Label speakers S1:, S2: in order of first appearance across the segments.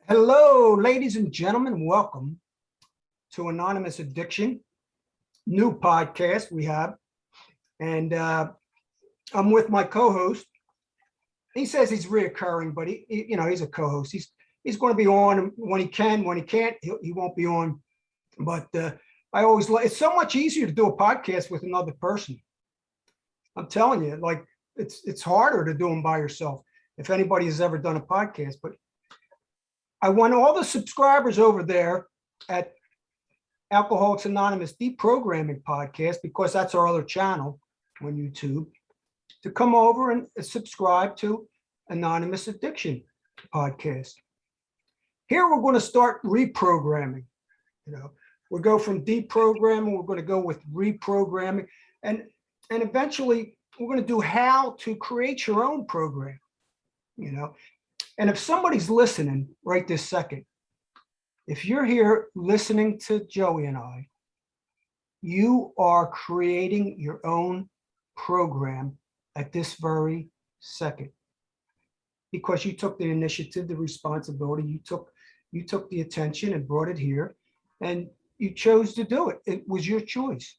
S1: Hello, ladies and gentlemen. Welcome to Anonymous Addiction, new podcast we have. And I'm with my co-host. He says he's reoccurring, but he's a co-host. He's going to be on when he can. When he can't, he won't be on. But I always like. It's so much easier to do a podcast with another person. I'm telling you, like it's harder to do them by yourself. If anybody has ever done a podcast, but I want all the subscribers over there at Alcoholics Anonymous Deprogramming Podcast, because that's our other channel on YouTube, to come over and subscribe to Anonymous Addiction Podcast. Here we're going to start reprogramming. We'll go from deprogramming, we're going to go with reprogramming, and eventually we're going to do how to create your own program. And if somebody's listening right this second, if you're here listening to Joey and I, you are creating your own program at this very second, because you took the initiative, the responsibility, you took the attention and brought it here, and you chose to do it. It was your choice.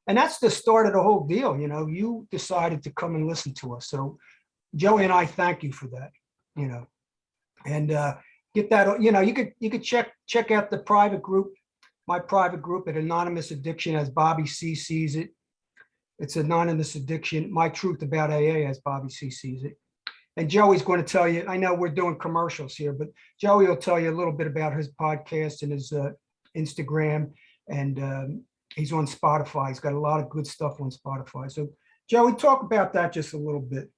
S1: And that's the start of the whole deal. You decided to come and listen to us. So Joey and I thank you for that. And get that, you could check out the private group, my private group at Anonymous Addiction, as Bobby C sees it. It's Anonymous Addiction, My Truth About AA, as Bobby C sees it. And Joey's going to tell you, I know we're doing commercials here, but Joey will tell you a little bit about his podcast and his Instagram, and he's on Spotify. He's got a lot of good stuff on Spotify. So Joey, talk about that just a little bit.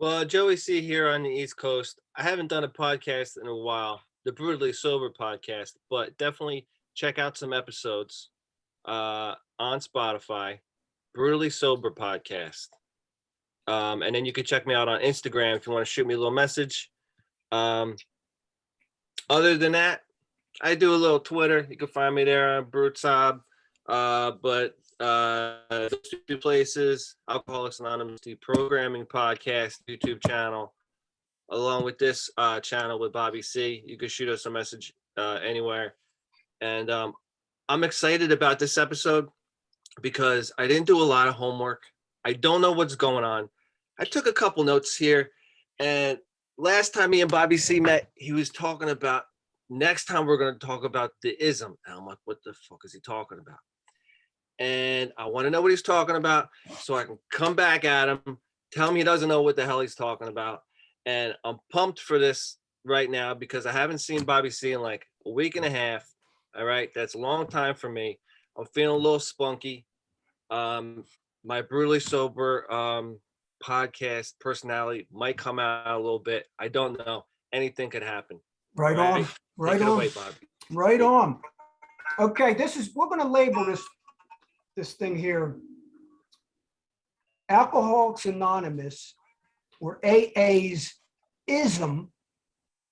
S2: Well, Joey C here on the East Coast. I haven't done a podcast in a while, the Brutally Sober podcast, but definitely check out some episodes on Spotify, Brutally Sober podcast. And then you can check me out on Instagram if you want to shoot me a little message. Other than that, I do a little Twitter. You can find me there on Brutsob. But those two places, Alcoholics Anonymous Deprogramming Podcast YouTube channel, along with this channel with Bobby C. You can shoot us a message anywhere. And I'm excited about this episode because I didn't do a lot of homework. I don't know what's going on. I took a couple notes here, and last time me and Bobby C met, he was talking about next time we're going to talk about the ism. And I'm like, what the fuck is he talking about? And I want to know what he's talking about so I can come back at him, tell him he doesn't know what the hell he's talking about. And I'm pumped for this right now because I haven't seen Bobby C in like a week and a half. All right. That's a long time for me. I'm feeling a little spunky. My Brutally Sober podcast personality might come out a little bit. I don't know. Anything could happen.
S1: Right on. Right
S2: Take it
S1: on.
S2: away, Bobby.
S1: Right on. Okay. We're going to label this thing here, Alcoholics Anonymous, or AA's ism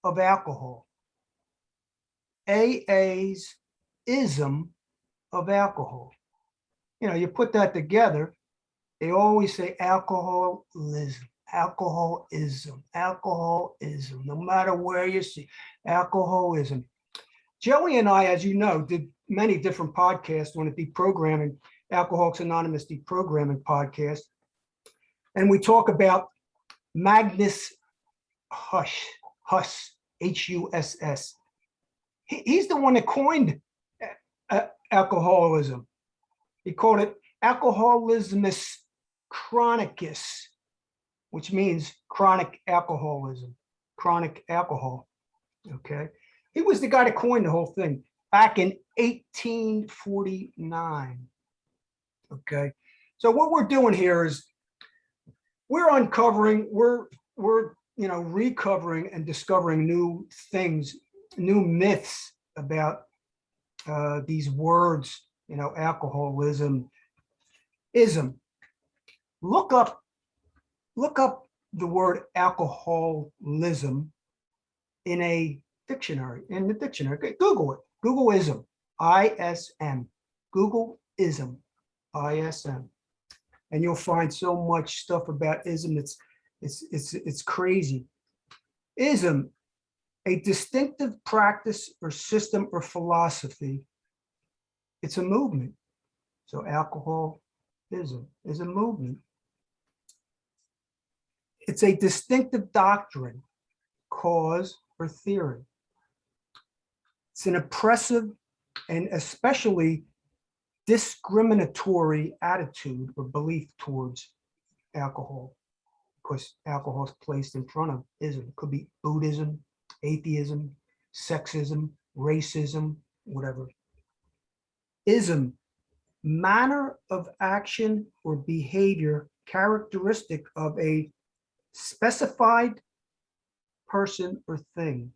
S1: of alcohol. AA's ism of alcohol. You put that together, they always say alcoholism, alcoholism, alcoholism, no matter where you see alcoholism. Joey and I, as you know, did many different podcasts on the Deprogramming, Alcoholics Anonymous Deprogramming podcast. And we talk about Magnus Huss, Huss. He's the one that coined alcoholism. He called it alcoholismus chronicus, which means chronic alcoholism, chronic alcohol. Okay. He was the guy that coined the whole thing back in 1849. Okay. So what we're doing here is we're uncovering, we're recovering and discovering new things, new myths about these words, alcoholism, ism. Look up the word alcoholism in the dictionary. Okay, Google it. Google ism, ISM. Google ism, ISM. And you'll find so much stuff about ism. It's crazy. Ism, a distinctive practice or system or philosophy. It's a movement. So alcoholism is a movement. It's a distinctive doctrine, cause, or theory. It's an oppressive and especially discriminatory attitude or belief towards alcohol, because alcohol is placed in front of ism. It could be Buddhism, atheism, sexism, racism, whatever. Ism, manner of action or behavior characteristic of a specified person or thing.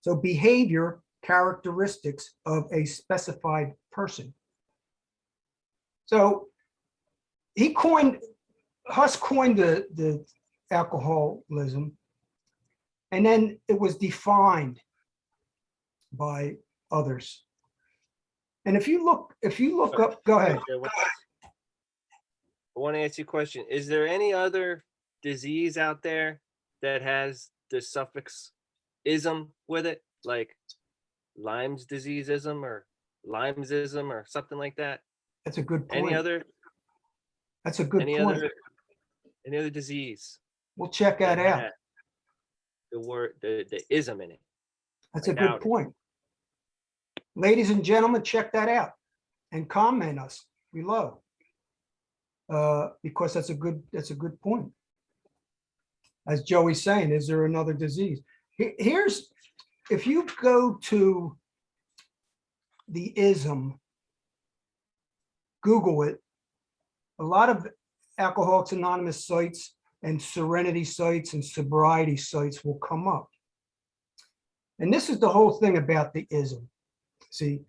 S1: So behavior characteristics of a specified person. So Huss coined the alcoholism, and then it was defined by others. And if you look up, go ahead.
S2: I want to ask you a question. Is there any other disease out there that has the suffix ism with it, like Lyme's disease-ism or Lyme's-ism or something like that?
S1: That's a good point.
S2: Any other
S1: point.
S2: Any other disease?
S1: We'll check that out.
S2: had The word, the ism in it.
S1: That's a good point. Ladies and gentlemen, check that out and comment us below, because that's a good point. As Joey's saying, is there another disease? Here's, if you go to the ism, Google it, a lot of Alcoholics Anonymous sites and Serenity sites and sobriety sites will come up. And this is the whole thing about the ism. See,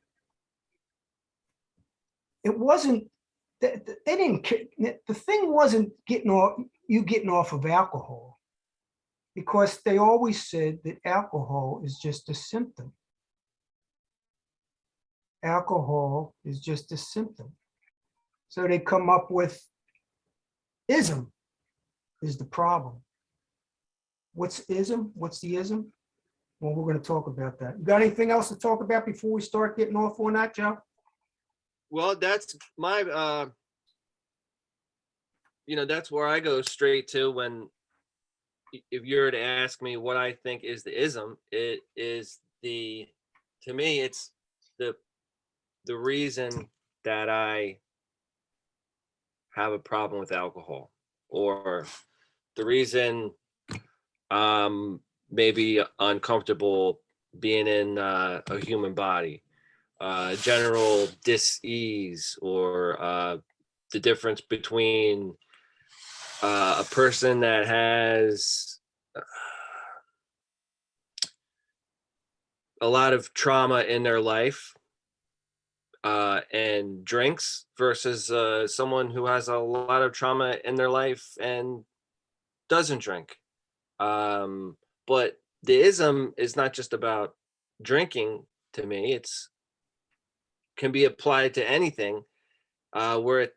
S1: it wasn't, they didn't, the thing wasn't getting off of alcohol, because they always said that alcohol is just a symptom. Alcohol is just a symptom. So they come up with ism is the problem. What's ism? What's the ism? Well, we're going to talk about that. You got anything else to talk about before we start getting off on that, Joe?
S2: Well, that's my, that's where I go straight to when, if you were to ask me what I think is the ism, it is to me, it's the reason that I have a problem with alcohol, or the reason maybe uncomfortable being in a human body, general dis-ease, or the difference between a person that has a lot of trauma in their life and drinks versus someone who has a lot of trauma in their life and doesn't drink. But the ism is not just about drinking. To me, it's can be applied to anything, where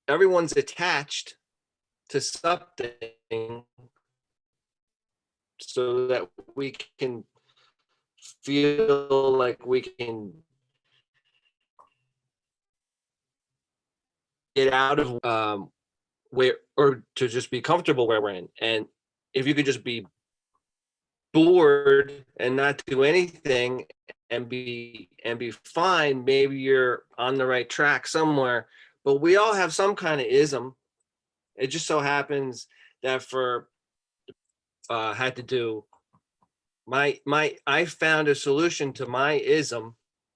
S2: everyone's attached to something so that we can feel like we can get out of where, or to just be comfortable where we're in. And if you could just be bored and not do anything and be fine, maybe you're on the right track somewhere. But we all have some kind of ism. It just so happens that had to do I found a solution to my ism.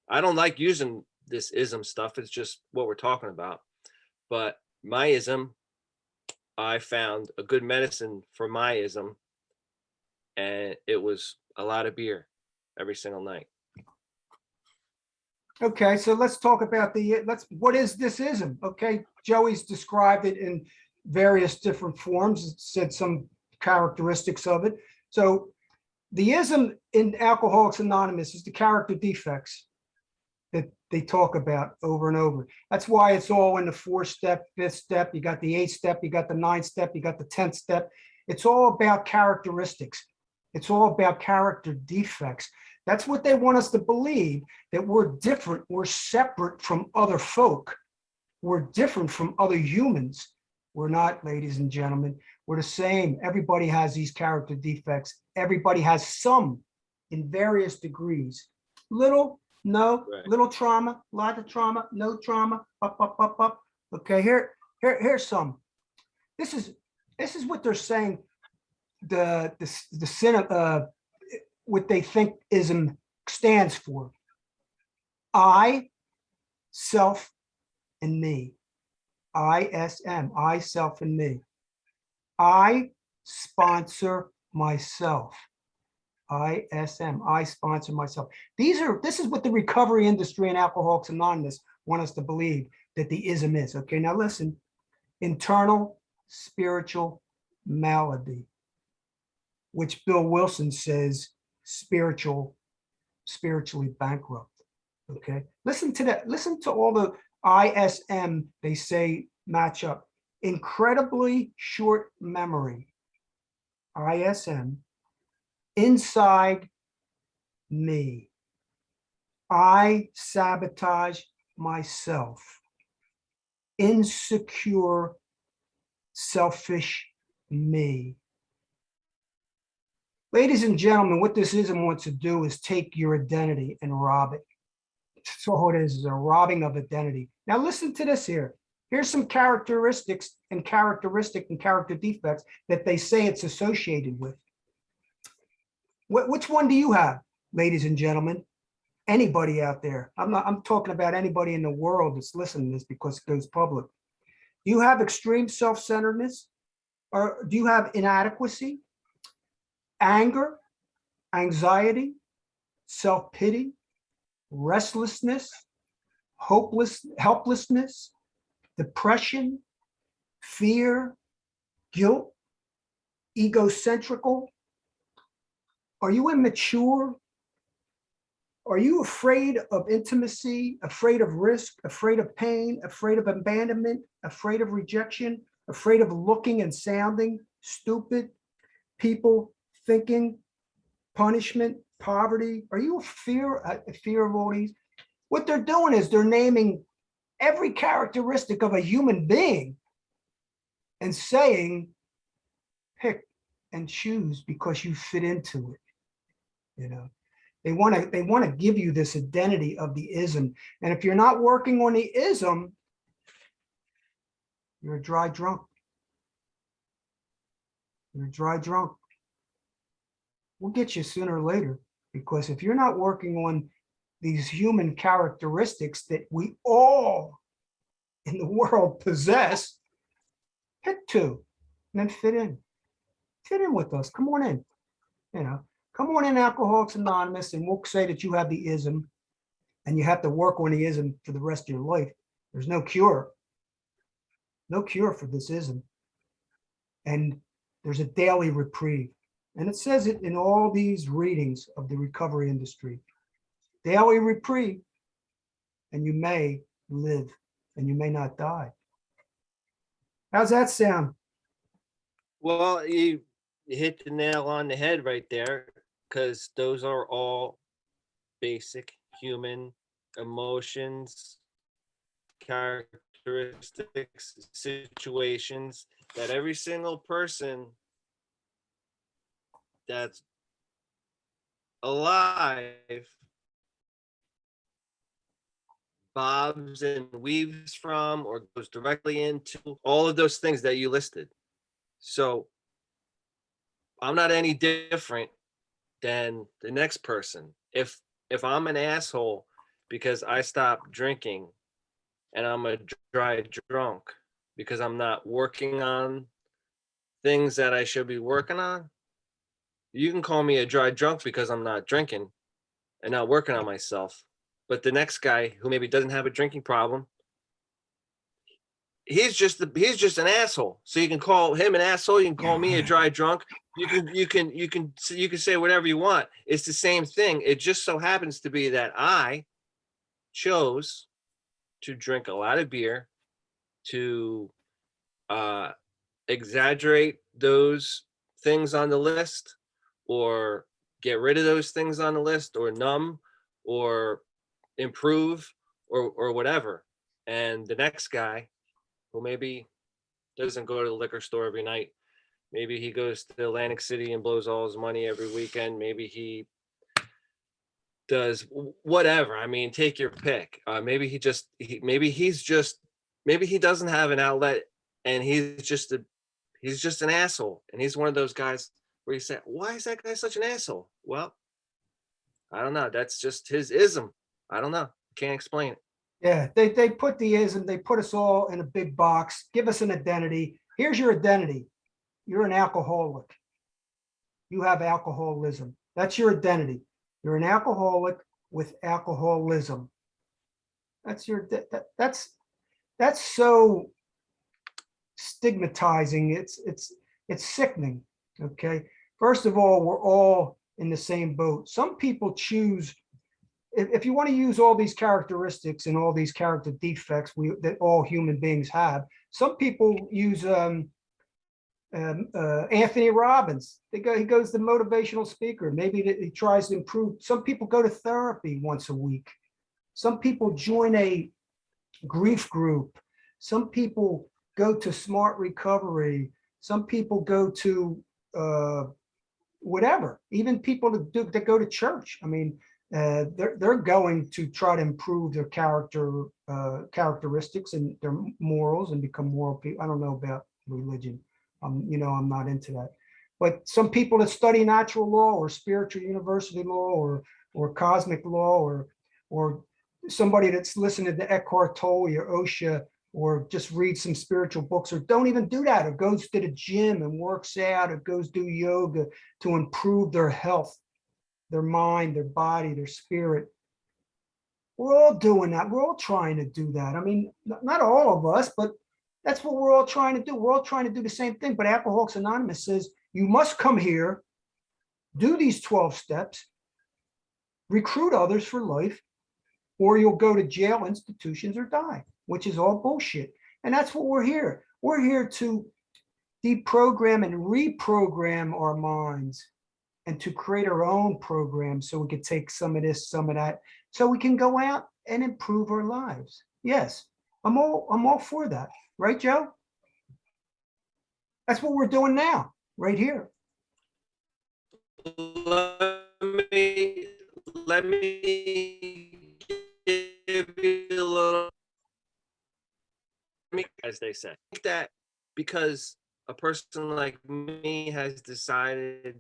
S2: I don't like using this ism stuff. It's just what we're talking about. But my ism, I found a good medicine for my ism, and it was a lot of beer every single night.
S1: Okay, so let's talk about what is this ism? Okay, Joey's described it in various different forms. It said some characteristics of it. So the ism in Alcoholics Anonymous is the character defects that they talk about over and over. That's why it's all in the 4-step, 5th step. You got the 8th step, you got the 9th step, you got the 10th step. It's all about characteristics. It's all about character defects. That's what they want us to believe, that we're different, we're separate from other folk. We're different from other humans. We're not, ladies and gentlemen. We're the same. Everybody has these character defects. Everybody has some in various degrees. Little, no,
S2: Right.
S1: little trauma, lot of trauma, no trauma, up. Okay, here's some. This is what they're saying. The sin, what they think ism stands for. I, self, and me. ISM, I, self, and me. I sponsor myself. ISM, I sponsor myself. This is what the recovery industry and Alcoholics Anonymous want us to believe that the ism is. Okay, now listen. Internal spiritual malady, which Bill Wilson says spiritually bankrupt. Okay, listen to that. Listen to all the ISM they say match up. Incredibly short memory. ISM. Inside me. I sabotage myself. Insecure, selfish me. Ladies and gentlemen, what this ism wants to do is take your identity and rob it. That's all it is a robbing of identity. Now listen to this here. Here's some characteristics and character defects that they say it's associated with. Which one do you have, ladies and gentlemen? Anybody out there? I'm talking about anybody in the world that's listening to this because it goes public. Do you have extreme self-centeredness? Or do you have inadequacy, anger, anxiety, self-pity, restlessness, helplessness, depression, fear, guilt, egocentrical? Are you immature? Are you afraid of intimacy, afraid of risk, afraid of pain, afraid of abandonment, afraid of rejection, afraid of looking and sounding stupid, people thinking, punishment, poverty? Are you a fear of all these? What they're doing is they're naming every characteristic of a human being and saying, pick and choose because you fit into it. You know, they want to give you this identity of the ism. And if you're not working on the ism, you're a dry drunk. You're a dry drunk. We'll get you sooner or later, because if you're not working on these human characteristics that we all in the world possess, pick two and then fit in. Fit in with us. Come on in. You know, come on in, Alcoholics Anonymous, and we'll say that you have the ism and you have to work on the ism for the rest of your life. There's no cure. No cure for this ism. And there's a daily reprieve. And it says it in all these readings of the recovery industry. Daily reprieve, and you may live and you may not die. How's that sound?
S2: Well, you hit the nail on the head right there, because those are all basic human emotions, characteristics, situations that every single person that's alive bobs and weaves from or goes directly into all of those things that you listed. So I'm not any different than the next person. If I'm an asshole because I stopped drinking and I'm a dry drunk because I'm not working on things that I should be working on, you can call me a dry drunk because I'm not drinking and not working on myself. But the next guy who maybe doesn't have a drinking problem, he's just an asshole. So you can call him an asshole. You can call me a dry drunk. You can say whatever you want. It's the same thing. It just so happens to be that I chose to drink a lot of beer, to exaggerate those things on the list, or get rid of those things on the list, or numb, or improve, or whatever. And the next guy, who maybe doesn't go to the liquor store every night, maybe he goes to Atlantic City and blows all his money every weekend, maybe he does whatever. I mean, take your pick. Maybe he doesn't have an outlet, and he's just an asshole. And he's one of those guys where you say, why is that guy such an asshole? Well, I don't know. That's just his ism. I don't know. Can't explain it.
S1: Yeah, they put the ism, they put us all in a big box, give us an identity. Here's your identity. You're an alcoholic. You have alcoholism. That's your identity. You're an alcoholic with alcoholism. That's your that's so stigmatizing. It's sickening. Okay. First of all, we're all in the same boat. Some people choose, if you want to use all these characteristics and all these character defects that all human beings have, some people use Anthony Robbins. He goes the motivational speaker. Maybe he tries to improve. Some people go to therapy once a week. Some people join a grief group. Some people go to smart recovery. Some people go to whatever. Even people that go to church. I mean, they're going to try to improve their characteristics and their morals and become moral people. I don't know about religion. I'm not into that. But some people that study natural law or spiritual university law or cosmic law or somebody that's listening to Eckhart Tolle or Osho or just read some spiritual books or don't even do that or goes to the gym and works out or goes do yoga to improve their health, their mind, their body, their spirit. We're all doing that. We're all trying to do that. I mean, not all of us, but that's what we're all trying to do. We're all trying to do the same thing. But Alcoholics Anonymous says, you must come here, do these 12 steps, recruit others for life, or you'll go to jail, institutions, or die, which is all bullshit. And that's what we're here. We're here to deprogram and reprogram our minds and to create our own programs so we can take some of this, some of that, so we can go out and improve our lives. Yes, I'm all for that. Right, Joe? That's what we're doing now, right here.
S2: Let me give you a little, as they say, that because a person like me has decided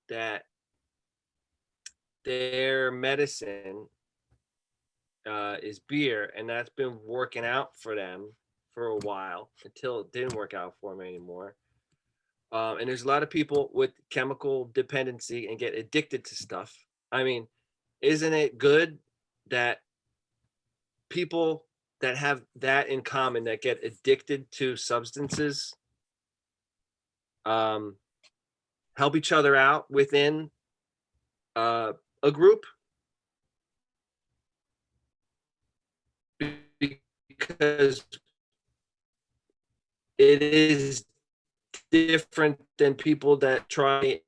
S2: that their medicine is beer, and that's been working out for them for a while until it didn't work out for them anymore. And there's a lot of people with chemical dependency and get addicted to stuff. I mean, isn't it good that people that have that in common, that get addicted to substances, help each other out within a group? Because it is different than people that try.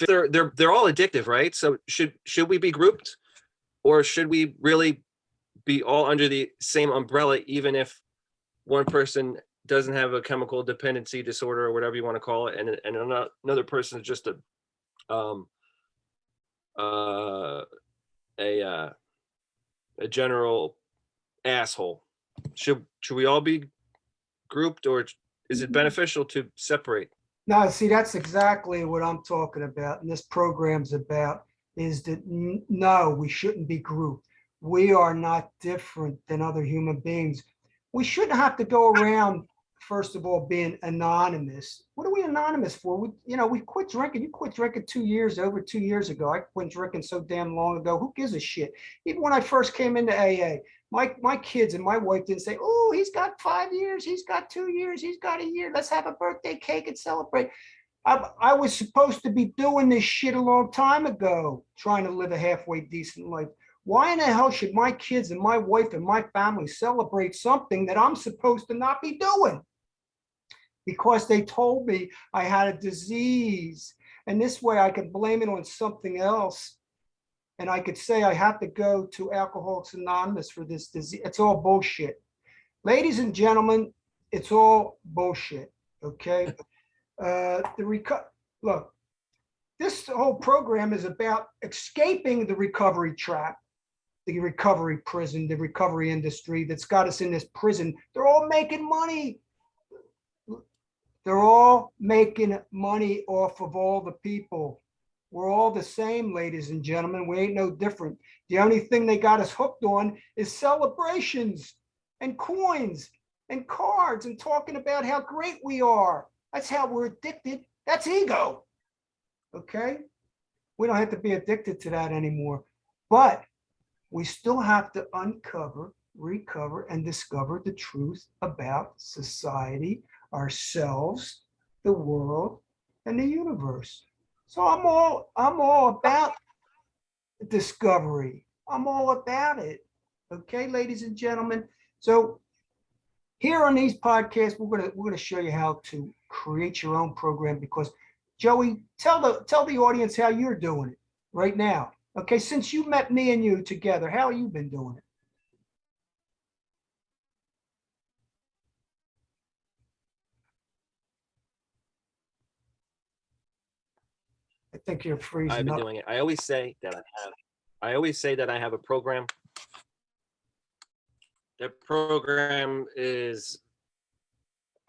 S2: They're all addictive, right? So should we be grouped, or should we really be all under the same umbrella, even if one person doesn't have a chemical dependency disorder or whatever you want to call it, and another person is just a general asshole? Should we all be grouped, or is it beneficial to separate?
S1: No, see, that's exactly what I'm talking about. And this program's about is that no, we shouldn't be grouped. We are not different than other human beings. We shouldn't have to go around, first of all, being anonymous. What are we anonymous for? We quit drinking. You quit drinking over 2 years ago. I quit drinking so damn long ago. Who gives a shit? Even when I first came into AA, my kids and my wife didn't say, oh, he's got 5 years, he's got 2 years, he's got a year. Let's have a birthday cake and celebrate. I was supposed to be doing this shit a long time ago, trying to live a halfway decent life. Why in the hell should my kids and my wife and my family celebrate something that I'm supposed to not be doing? Because they told me I had a disease, and this way I could blame it on something else. And I could say I have to go to Alcoholics Anonymous for this disease. It's all bullshit. Ladies and gentlemen, it's all bullshit, okay? Look, this whole program is about escaping the recovery trap, the recovery prison, the recovery industry that's got us in this prison. They're all making money. They're all making money off of all the people. We're all the same, ladies and gentlemen. We ain't no different. The only thing they got us hooked on is celebrations and coins and cards and talking about how great we are. That's how we're addicted. That's ego. Okay? We don't have to be addicted to that anymore. But we still have to uncover, recover, and discover the truth about society, ourselves, the world, and the universe. So I'm all about discovery. I'm all about it. Okay, ladies and gentlemen. So here on these podcasts, we're gonna show you how to create your own program. Because Joey, tell the audience how you're doing it right now. Okay, since you met me and you together, how have you been doing it? I think you're freezing
S2: I've been
S1: up.
S2: doing it. I always say that I have a program. That program is,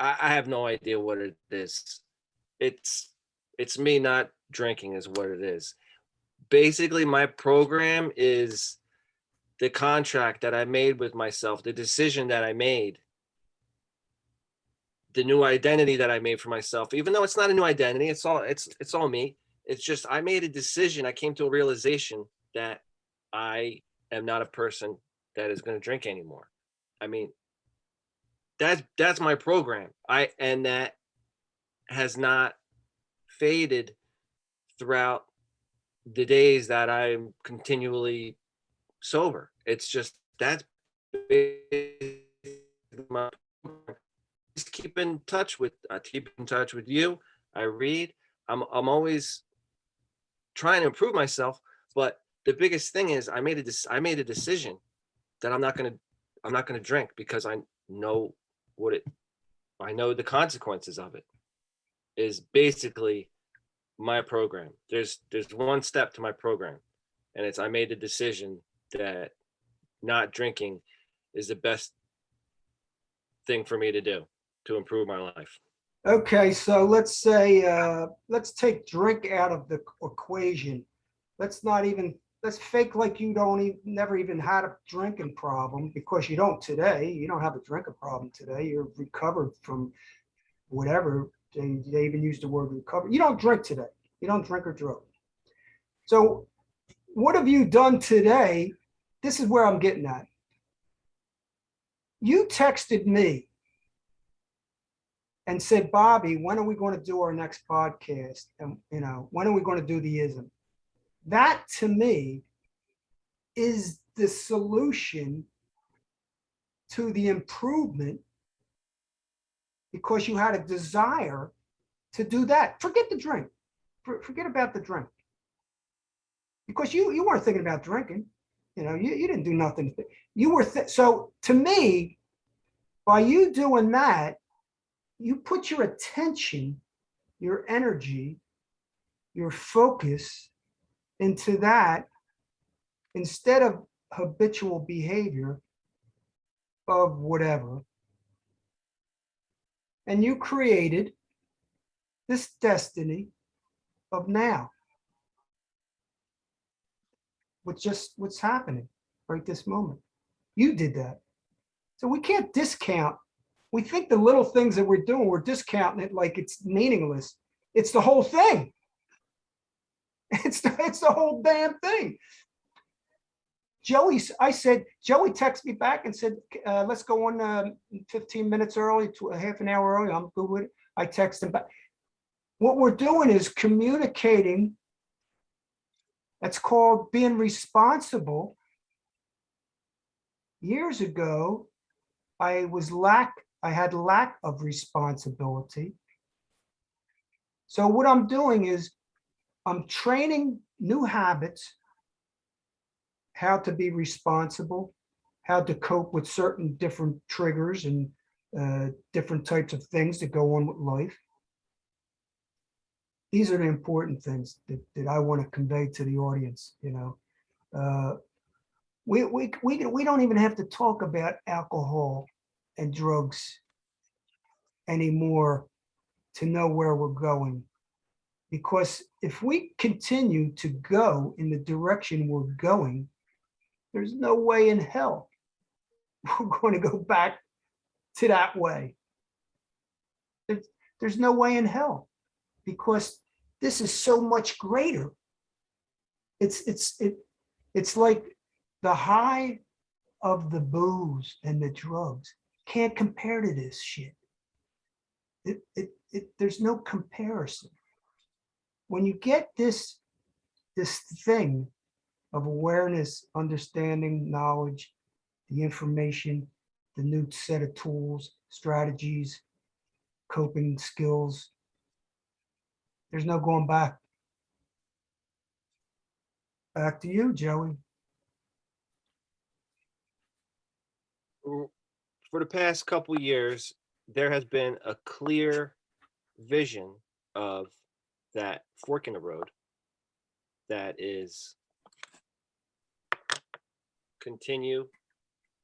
S2: I have no idea what it is. It's me not drinking is what it is. Basically, my program is the contract that I made with myself, the decision that I made, the new identity that I made for myself. Even though it's not a new identity, it's all me. It's just I made a decision. I came to a realization that I am not a person that is going to drink anymore. I mean, that's my program. And that has not faded throughout the days that I'm continually sober. It's just that's my, just keep in touch with you. I read. I'm always trying to improve myself, but the biggest thing is I made a decision that I'm not gonna drink because I know I know the consequences of it. Is basically my program. There's one step to my program, and it's I made a decision that not drinking is the best thing for me to do to improve my life.
S1: Okay, so let's say let's take drink out of the equation. Let's fake like you never even had a drinking problem, because you don't today. You don't have a drinking problem today. You're recovered from whatever. They even use the word recover. You don't drink today. You don't drink or drug. So what have you done today? This is where I'm getting at. You texted me and said, Bobby, when are we going to do our next podcast? And, when are we going to do the ism? That to me is the solution to the improvement, because you had a desire to do that. Forget the drink. Forget about the drink. Because you weren't thinking about drinking. You didn't do nothing. You were so to me, by you doing that, you put your attention, your energy, your focus into that instead of habitual behavior of whatever. And you created this destiny of now, with just what's happening right this moment. You did that. So we can't discount. We think the little things that we're doing, we're discounting it like it's meaningless. It's the whole thing. It's the whole damn thing. Joey texted me back and said, let's go on 15 minutes early, to a half an hour early. I'm good with it. I texted him back. What we're doing is communicating. That's called being responsible years ago, I had lack of responsibility. So what I'm doing is I'm training new habits, how to be responsible, how to cope with certain different triggers and different types of things that go on with life. These are the important things that I want to convey to the audience. We don't even have to talk about alcohol and drugs anymore to know where we're going. Because if we continue to go in the direction we're going, there's no way in hell we're going to go back to that way. There's no way in hell, because this is so much greater. It's like the high of the booze and the drugs can't compare to this shit. There's no comparison. When you get this thing of awareness, understanding, knowledge, the information, the new set of tools, strategies, coping skills, there's no going back. Back to you, Joey.
S2: For the past couple years, there has been a clear vision of that fork in the road that is continue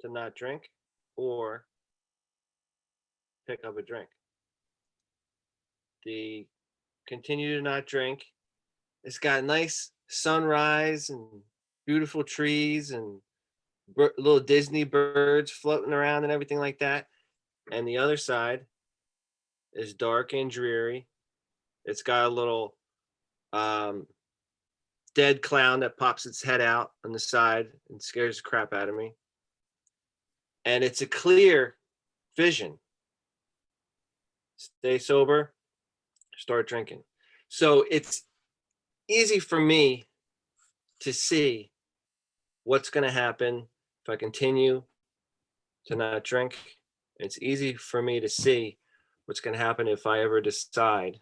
S2: to not drink or pick up a drink. The continue to not drink, it's got nice sunrise and beautiful trees and little Disney birds floating around and everything like that. And the other side is dark and dreary. It's got a little dead clown that pops its head out on the side and scares the crap out of me. And it's a clear vision. Stay sober, start drinking. So it's easy for me to see what's going to happen if I continue to not drink. It's easy for me to see what's going to happen if I ever decide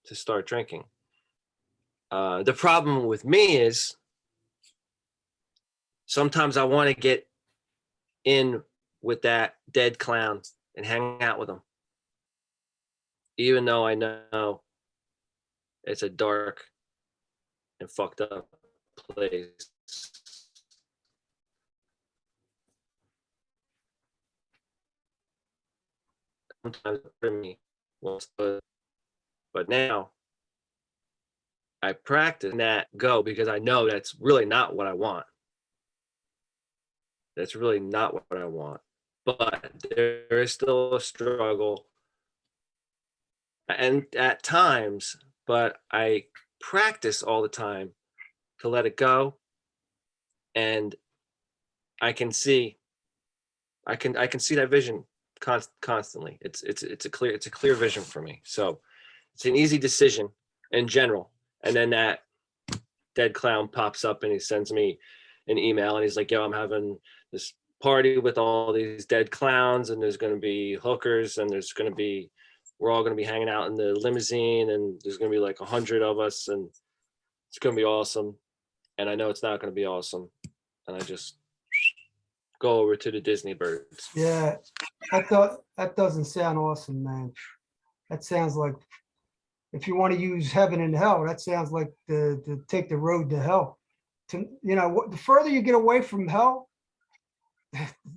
S2: to start drinking. The problem with me is sometimes I want to get in with that dead clown and hang out with him, even though I know it's a dark and fucked up place. Sometimes for me, but now I practice that go because I know that's really not what I want. That's really not what I want. But there is still a struggle, and at times, but I practice all the time to let it go, and I can see that vision constantly. It's a clear vision for me. So it's an easy decision in general. And then that dead clown pops up and he sends me an email and he's like, yo, I'm having this party with all these dead clowns and there's going to be hookers and we're all going to be hanging out in the limousine and there's going to be like 100 of us and it's going to be awesome. And I know it's not going to be awesome. And I just go over to the Disney birds.
S1: Yeah, that doesn't sound awesome, man. That sounds like, if you want to use heaven and hell, that sounds like to take the road to hell. The further you get away from hell,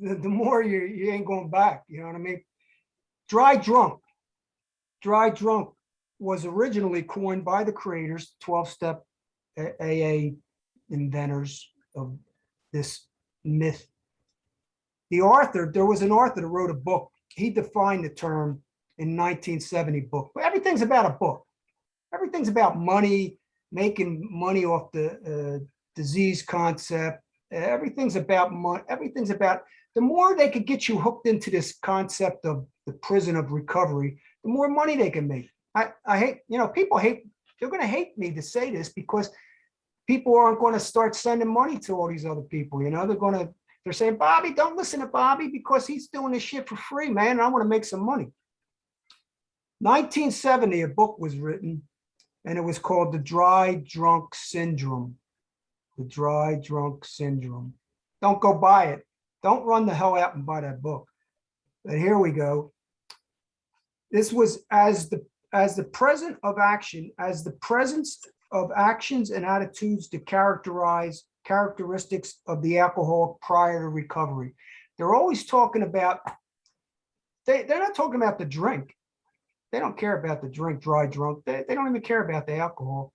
S1: the more you ain't going back. You know what I mean? Dry drunk was originally coined by the creators, 12-step AA inventors of this myth. There was an author that wrote a book. He defined the term in 1970 book. Everything's about a book. Everything's about money, making money off the disease concept. Everything's about money. Everything's about, the more they could get you hooked into this concept of the prison of recovery, the more money they can make. I hate, people hate, they're going to hate me to say this because people aren't going to start sending money to all these other people. They're going to They're saying, Bobby, don't listen to Bobby because he's doing this shit for free, man. And I want to make some money. 1970, a book was written, and it was called The Dry Drunk Syndrome. The Dry Drunk Syndrome. Don't go buy it. Don't run the hell out and buy that book. But here we go. This was as the present of action, as the presence of actions and attitudes to characterize characteristics of the alcoholic prior to recovery. They're always talking about, they're not talking about the drink. They don't care about the drink, dry drunk. They don't even care about the alcohol.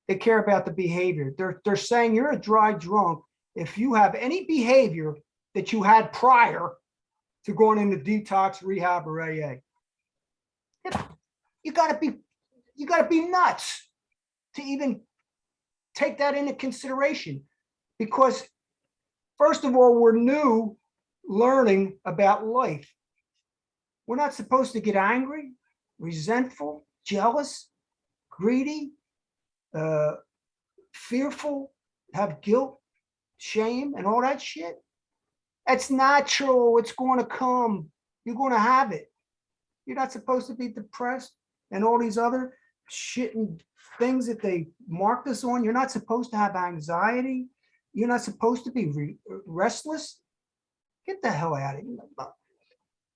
S1: They care about the behavior. They're saying you're a dry drunk if you have any behavior that you had prior to going into detox, rehab, or AA. You gotta be nuts to even take that into consideration, because first of all, we're new learning about life. We're not supposed to get angry, resentful, jealous, greedy, fearful, have guilt, shame, and all that shit. That's natural. It's going to come. You're going to have it. You're not supposed to be depressed and all these other shit and things that they marked us on. You're not supposed to have anxiety. You're not supposed to be restless. Get the hell out of here.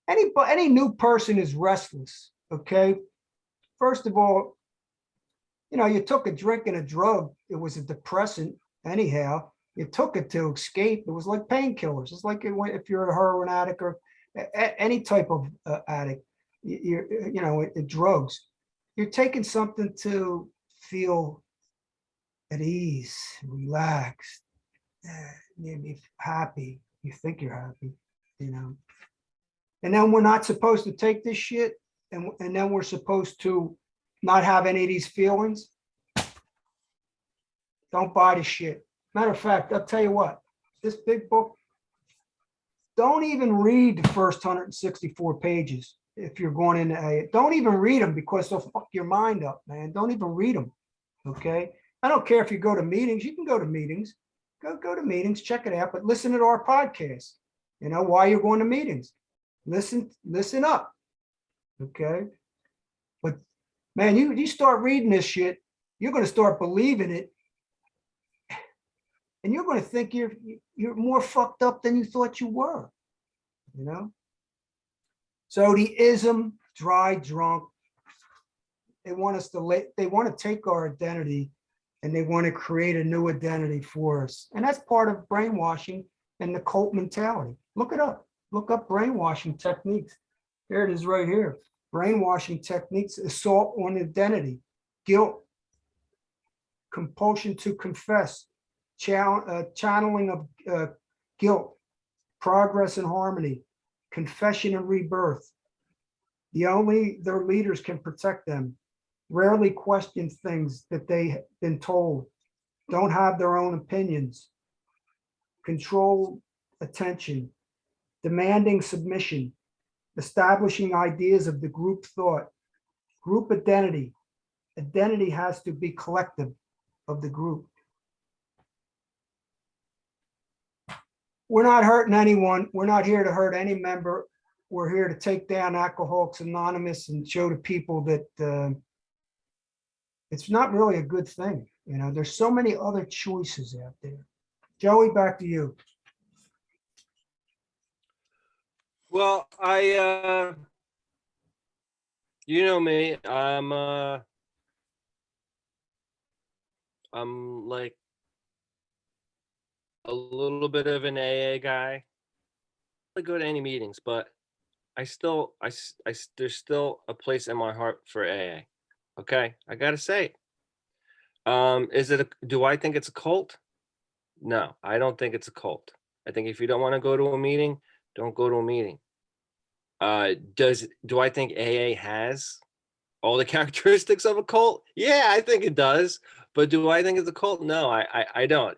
S1: Any new person is restless, okay? First of all, you took a drink and a drug. It was a depressant anyhow. You took it to escape. It was like painkillers. It's like if you're a heroin addict or any type of addict, drugs. You're taking something to feel at ease, relaxed, maybe happy. You think you're happy, And then we're not supposed to take this shit, and then we're supposed to not have any of these feelings. Don't buy the shit. Matter of fact, I'll tell you what, this big book, don't even read the first 164 pages if you're going into AA. Don't even read them because they'll fuck your mind up, man. Don't even read them, okay? I don't care if you go to meetings. You can go to meetings. Go to meetings, check it out, but listen to our podcast, while you're going to meetings. Listen up, okay? But, man, you start reading this shit, you're going to start believing it, and you're going to think you're more fucked up than you thought you were, So the ism, dry drunk, they want to take our identity and they want to create a new identity for us. And that's part of brainwashing and the cult mentality. Look it up. Look up brainwashing techniques. There it is right here. Brainwashing techniques, assault on identity, guilt, compulsion to confess, channeling of guilt, progress and harmony, confession and rebirth. Their leaders can protect them. Rarely question things that they've been told. Don't have their own opinions. Control attention. Demanding submission. Establishing ideas of the group thought. Group identity. Identity has to be collective of the group. We're not hurting anyone. We're not here to hurt any member. We're here to take down Alcoholics Anonymous and show to people that it's not really a good thing. There's so many other choices out there. Joey, back to you.
S2: Well, you know me, I'm like a little bit of an AA guy. I go to any meetings, but there's still a place in my heart for AA. Okay, I gotta say, do I think it's a cult? No, I don't think it's a cult. I think if you don't want to go to a meeting, don't go to a meeting. Do I think AA has all the characteristics of a cult? Yeah, I think it does. But do I think it's a cult? No, I don't.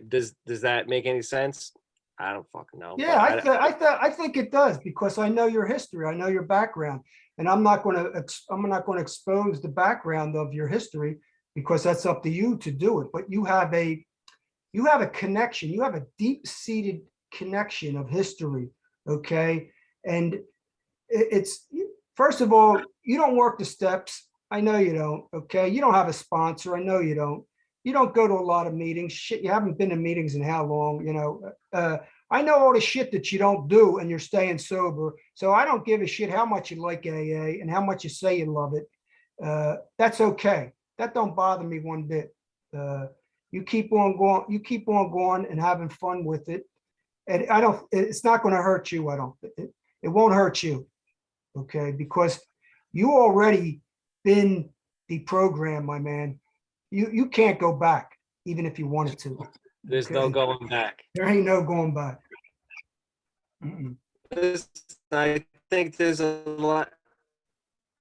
S2: Does that make any sense? I don't fucking know.
S1: Yeah, I think it does, because I know your history, I know your background, and I'm not going to expose the background of your history, because that's up to you to do it. But you have a connection, you have a deep-seated connection of history. Okay. And it's, first of all, you don't work the steps. I know you don't. Okay. You don't have a sponsor. I know you don't. You don't go to a lot of meetings. Shit, you haven't been to meetings in how long, you know? I know all the shit that you don't do and you're staying sober. So I don't give a shit how much you like AA and how much you say you love it. That's okay. That don't bother me one bit. You keep on going and having fun with it. And it's not going to hurt you. It won't hurt you. Okay. Because you already been deprogrammed, my man. You can't go back, even if you wanted to.
S2: There's no going back.
S1: There ain't no going back.
S2: I think there's a lot.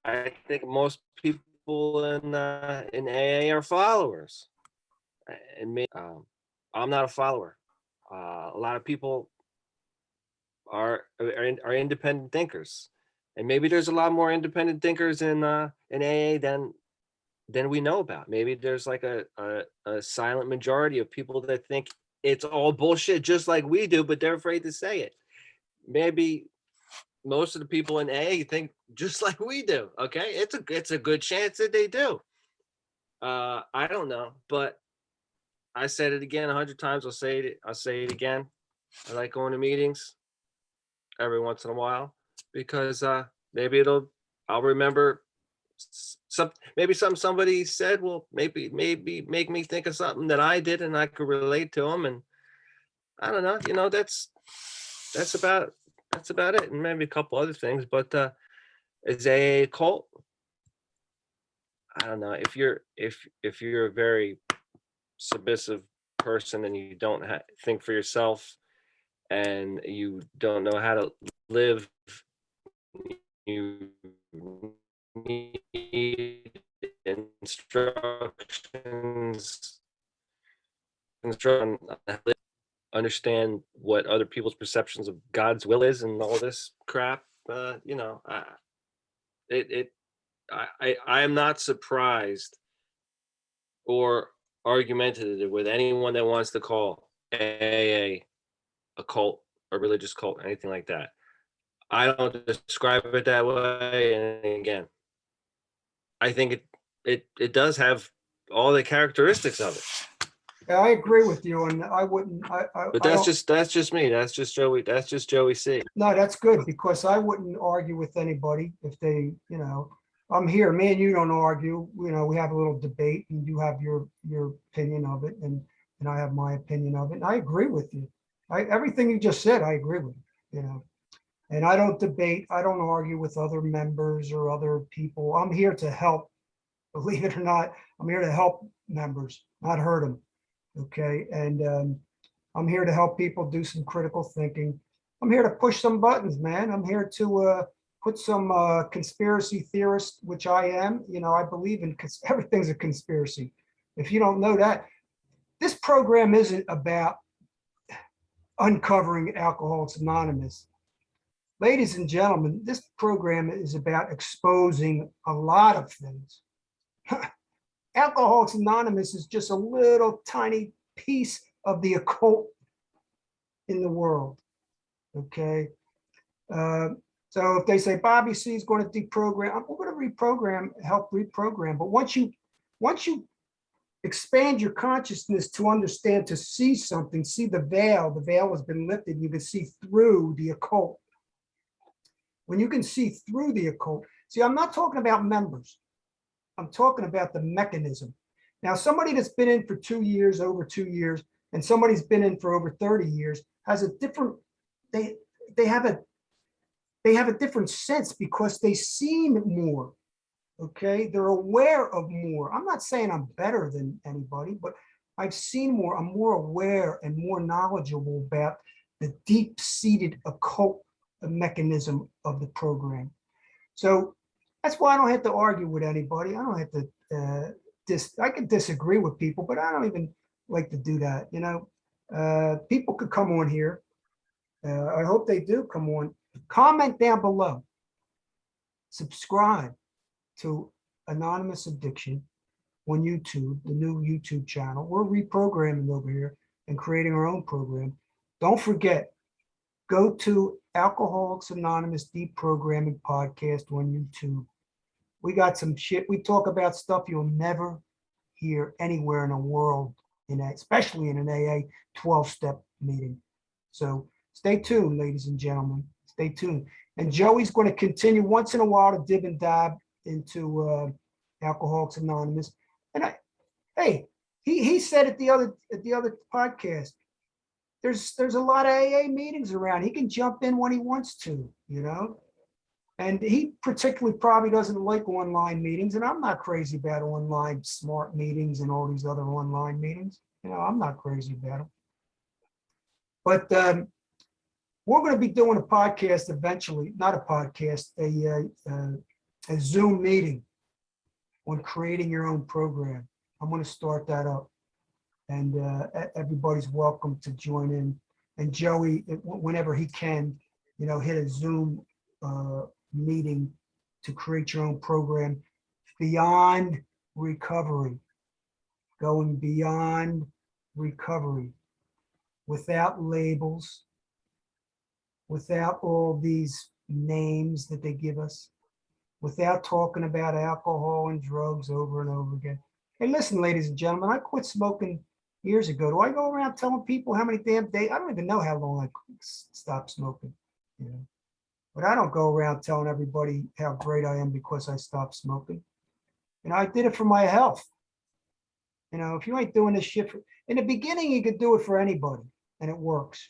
S2: I think most people in AA are followers, and me, I'm not a follower. A lot of people are independent thinkers, and maybe there's a lot more independent thinkers in AA than we know about. Maybe there's like a silent majority of people that think it's all bullshit, just like we do, but they're afraid to say it. Maybe most of the people in AA think just like we do. Okay, it's a good chance that they do. I don't know, but I said it again 100 times. I'll say it again. I like going to meetings every once in a while because maybe I'll remember maybe somebody said will maybe make me think of something that I did and I could relate to them, and I don't know, you know, that's about it, and maybe a couple other things. But is a cult? I don't know. If you're a very submissive person and you don't think for yourself and you don't know how to live, you need instructions on how to understand what other people's perceptions of God's will is and all this crap. You know, I am not surprised or argumentative with anyone that wants to call AA a cult, a religious cult, anything like that. I don't describe it that way. And again, I think it does have all the characteristics of it.
S1: Yeah, I agree with you, and I wouldn't.
S2: But that's just me. That's just Joey. That's just Joey C.
S1: No, that's good because I wouldn't argue with anybody if they, you know, I'm here. Me and you don't argue. You know, we have a little debate, and you have your opinion of it, and I have my opinion of it. And I agree with you. Everything you just said, I agree with. You know, and I don't debate. I don't argue with other members or other people. I'm here to help. Believe it or not, I'm here to help members, not hurt them. Okay, and I'm here to help people do some critical thinking. I'm here to push some buttons, man. I'm here to put some conspiracy theorist, which I am. You know, I believe in everything's a conspiracy. If you don't know that, this program isn't about uncovering Alcoholics Anonymous. Ladies and gentlemen, this program is about exposing a lot of things. Alcoholics Anonymous is just a little tiny piece of the occult in the world. Okay. So if they say Bobby C is going to deprogram, I'm going to reprogram, help reprogram. But once you expand your consciousness to understand, to see something, see the veil has been lifted, you can see through the occult. When you can see through the occult, see, I'm not talking about members. I'm talking about the mechanism. Now, somebody that's been in for 2 years, over 2 years, and somebody's been in for over 30 years has a different, they have a different sense because they've seen more. Okay, they're aware of more. I'm not saying I'm better than anybody, but I've seen more. I'm more aware and more knowledgeable about the deep-seated occult mechanism of the program. So that's why I don't have to argue with anybody. I don't have to I can disagree with people, but I don't even like to do that. You know, people could come on here. I hope they do come on. Comment down below. Subscribe to Anonymous Addiction on YouTube, the new YouTube channel. We're reprogramming over here and creating our own program. Don't forget, go to Alcoholics Anonymous Deprogramming Podcast on YouTube. We got some shit. We talk about stuff you'll never hear anywhere in the world, especially in an AA 12-step meeting. So stay tuned, ladies and gentlemen. Stay tuned. And Joey's going to continue once in a while to dib and dab into Alcoholics Anonymous. And he said at the other podcast, there's a lot of AA meetings around. He can jump in when he wants to, And he particularly probably doesn't like online meetings. And I'm not crazy about online smart meetings and all these other online meetings. I'm not crazy about them. But we're going to be doing a podcast eventually, not a podcast, a Zoom meeting on creating your own program. I'm going to start that up, and everybody's welcome to join in. And Joey, whenever he can, hit a Zoom meeting to create your own program beyond recovery, going beyond recovery, without labels, without all these names that they give us, without talking about alcohol and drugs over and over again. Hey, listen, ladies and gentlemen, I quit smoking years ago. Do I go around telling people how many damn days? I don't even know how long I stopped smoking, But I don't go around telling everybody how great I am because I stopped smoking. I did it for my health. If you ain't doing this shit in the beginning, you could do it for anybody and it works.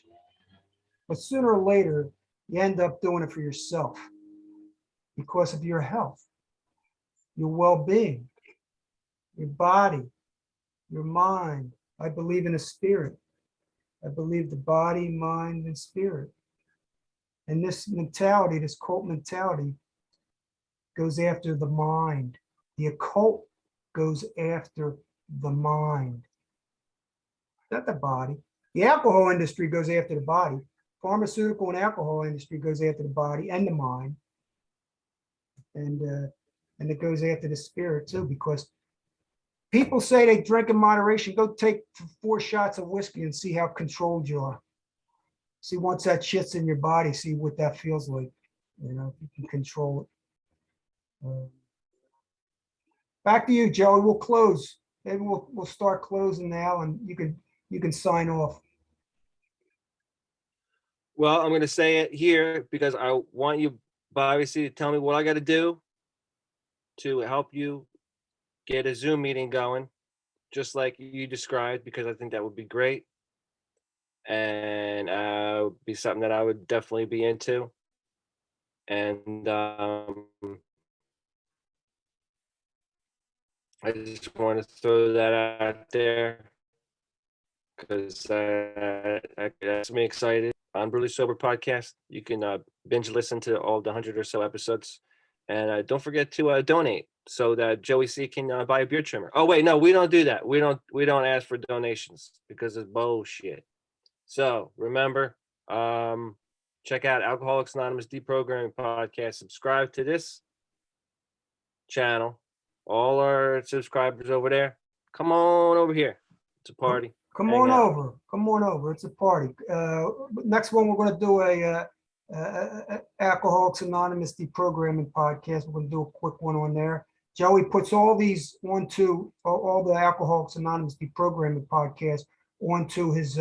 S1: But sooner or later, you end up doing it for yourself because of your health, your well-being, your body, your mind. I believe in a spirit. I believe the body, mind, and spirit. And this mentality, this cult mentality, goes after the mind. The occult goes after the mind, not the body. The alcohol industry goes after the body. Pharmaceutical and alcohol industry goes after the body and the mind, and it goes after the spirit too. Because people say they drink in moderation. Go take 4 shots of whiskey and see how controlled you are. See, once that shit's in your body, see what that feels like. If you can control it. Back to you, Joey. We'll close. Maybe we'll start closing now, and you can sign off.
S2: Well, I'm going to say it here because I want you, Bobby C, to tell me what I got to do to help you get a Zoom meeting going, just like you described, because I think that would be great. And would be something that I would definitely be into. And I just want to throw that out there because that gets me excited. On Brutally Sober Podcast, you can binge listen to all the 100 or so episodes, and don't forget to donate so that Joey C can buy a beard trimmer. Oh wait, no, we don't do that. We don't ask for donations because it's bullshit. So remember, check out Alcoholics Anonymous Deprogramming Podcast. Subscribe to this channel. All our subscribers over there, come on over here. It's a party.
S1: Come on over. It's a party. Next one, we're going to do a Alcoholics Anonymous Deprogramming Podcast. We're going to do a quick one on there. Joey puts all these onto all the Alcoholics Anonymous Deprogramming Podcast onto his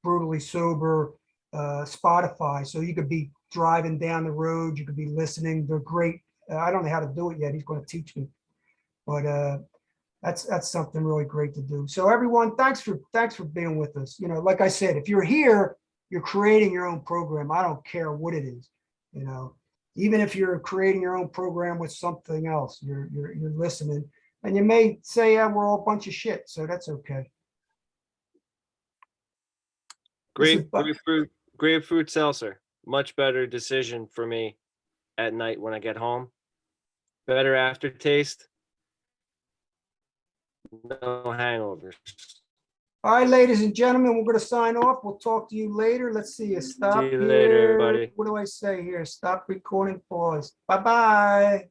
S1: Brutally Sober Spotify. So you could be driving down the road. You could be listening. They're great. I don't know how to do it yet. He's going to teach me. But that's something really great to do. So everyone, thanks for being with us. Like I said, if you're here, you're creating your own program. I don't care what it is. Even if you're creating your own program with something else, you're listening, and you may say, yeah, we're all a bunch of shit. So that's okay.
S2: Grapefruit seltzer, much better decision for me at night when I get home. Better aftertaste. No hangovers.
S1: All right, ladies and gentlemen, we're going to sign off. We'll talk to you later. Let's see you. Stop.
S2: See you later, everybody.
S1: What do I say here? Stop recording. Pause. Bye-bye.